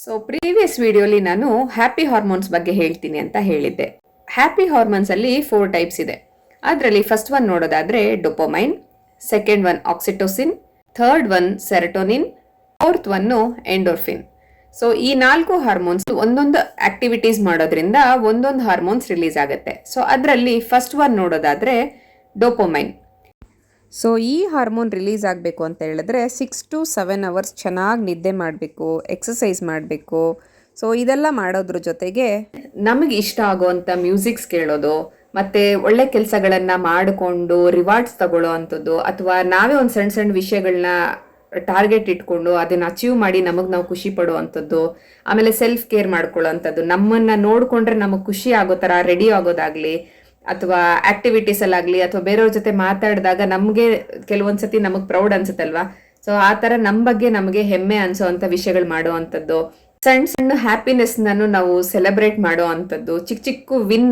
So previous ವಿಡಿಯೋಲಿ ನಾನು happy hormones ಬಗ್ಗೆ ಹೇಳ್ತೀನಿ ಅಂತ ಹೇಳಿದ್ದೆ. ಹ್ಯಾಪಿ ಹಾರ್ಮೋನ್ಸ್ ಅಲ್ಲಿ 4 ಟೈಪ್ಸ್ ಇದೆ. ಅದರಲ್ಲಿ ಫಸ್ಟ್ ಒನ್ ನೋಡೋದಾದ್ರೆ dopamine, second one oxytocin, third one serotonin, fourth one endorphin. So ಈ 4 ಹಾರ್ಮೋನ್ಸ್ ಒಂದೊಂದು ಆಕ್ಟಿವಿಟೀಸ್ ಮಾಡೋದ್ರಿಂದ ಒಂದೊಂದು ಹಾರ್ಮೋನ್ಸ್ ರಿಲೀಸ್ ಆಗುತ್ತೆ. ಸೊ ಅದರಲ್ಲಿ ಫಸ್ಟ್ ಒನ್ ನೋಡೋದಾದ್ರೆ ಡೋಪಮೈನ್. ಸೊ ಈ ಹಾರ್ಮೋನ್ ರಿಲೀಸ್ ಆಗಬೇಕು ಅಂತ ಹೇಳಿದ್ರೆ 6 to 7 ಅವರ್ಸ್ ಚೆನ್ನಾಗಿ ನಿದ್ದೆ ಮಾಡಬೇಕು, ಎಕ್ಸಸೈಸ್ ಮಾಡಬೇಕು. ಸೊ ಇದೆಲ್ಲ ಮಾಡೋದ್ರ ಜೊತೆಗೆ ನಮಗೆ ಇಷ್ಟ ಆಗುವಂಥ ಮ್ಯೂಸಿಕ್ಸ್ ಕೇಳೋದು, ಮತ್ತು ಒಳ್ಳೆ ಕೆಲಸಗಳನ್ನು ಮಾಡಿಕೊಂಡು ರಿವಾರ್ಡ್ಸ್ ತಗೊಳ್ಳೋ ಅಂಥದ್ದು, ಅಥವಾ ನಾವೇ ಒಂದು ಸಣ್ಣ ಸಣ್ಣ ವಿಷಯಗಳನ್ನ ಟಾರ್ಗೆಟ್ ಇಟ್ಕೊಂಡು ಅದನ್ನು ಅಚೀವ್ ಮಾಡಿ ನಮಗೆ ನಾವು ಖುಷಿ ಪಡುವಂಥದ್ದು, ಆಮೇಲೆ ಸೆಲ್ಫ್ ಕೇರ್ ಮಾಡ್ಕೊಳ್ಳೋ ಅಂಥದ್ದು, ನಮ್ಮನ್ನು ನೋಡಿಕೊಂಡ್ರೆ ನಮಗೆ ಖುಷಿ ಆಗೋ ಥರ ರೆಡಿ ಆಗೋದಾಗಲಿ, ಅಥವಾ ಆಕ್ಟಿವಿಟೀಸಲ್ಲಾಗಲಿ, ಅಥವಾ ಬೇರೆಯವ್ರ ಜೊತೆ ಮಾತಾಡಿದಾಗ ನಮಗೆ ಕೆಲವೊಂದ್ಸತಿ ನಮಗೆ ಪ್ರೌಡ್ ಅನ್ಸುತ್ತಲ್ವಾ. ಸೊ ಆ ಥರ ನಮ್ಮ ಬಗ್ಗೆ ನಮಗೆ ಹೆಮ್ಮೆ ಅನ್ಸೋ ಅಂಥ ವಿಷಯಗಳು ಮಾಡೋ ಅಂಥದ್ದು, ಸಣ್ಣ ಸಣ್ಣ ಹ್ಯಾಪಿನೆಸ್ನನ್ನು ನಾವು ಸೆಲೆಬ್ರೇಟ್ ಮಾಡೋ ಅಂಥದ್ದು, ಚಿಕ್ಕ ಚಿಕ್ಕ ವಿನ್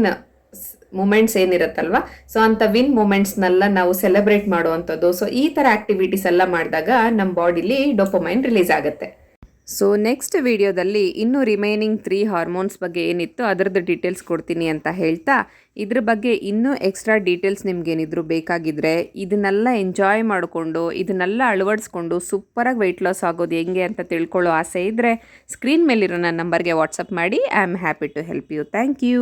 ಮೂಮೆಂಟ್ಸ್ ಏನಿರುತ್ತಲ್ವಾ, ಸೊ ಅಂಥ ವಿನ್ ಮೂಮೆಂಟ್ಸ್ನೆಲ್ಲ ನಾವು ಸೆಲೆಬ್ರೇಟ್ ಮಾಡೋ ಅಂಥದ್ದು. ಸೊ ಈ ಥರ ಆಕ್ಟಿವಿಟೀಸ್ ಎಲ್ಲ ಮಾಡಿದಾಗ ನಮ್ಮ ಬಾಡಿಲಿ ಡೋಪಮೈನ್ ರಿಲೀಸ್ ಆಗುತ್ತೆ. ಸೊ ನೆಕ್ಸ್ಟ್ ವಿಡಿಯೋದಲ್ಲಿ ಇನ್ನೂ ರಿಮೈನಿಂಗ್ 3 ಹಾರ್ಮೋನ್ಸ್ ಬಗ್ಗೆ ಏನಿತ್ತು ಅದರದ್ದು ಡೀಟೇಲ್ಸ್ ಕೊಡ್ತೀನಿ ಅಂತ ಹೇಳ್ತಾ, ಇದ್ರ ಬಗ್ಗೆ ಇನ್ನೂ ಎಕ್ಸ್ಟ್ರಾ ಡೀಟೇಲ್ಸ್ ನಿಮ್ಗೇನಿದ್ರು ಬೇಕಾಗಿದ್ದರೆ ಇದನ್ನೆಲ್ಲ ಎಂಜಾಯ್ ಮಾಡಿಕೊಂಡು ಇದನ್ನೆಲ್ಲ ಅಳವಡಿಸ್ಕೊಂಡು ಸೂಪರಾಗಿ ವೆಯ್ಟ್ ಲಾಸ್ ಆಗೋದು ಹೆಂಗೆ ಅಂತ ತಿಳ್ಕೊಳ್ಳೋ ಆಸೆ ಇದ್ದರೆ ಸ್ಕ್ರೀನ್ ಮೇಲಿರೋ ನನ್ನ ನಂಬರ್ಗೆ ವಾಟ್ಸಪ್ ಮಾಡಿ. I am happy to help you. Thank you.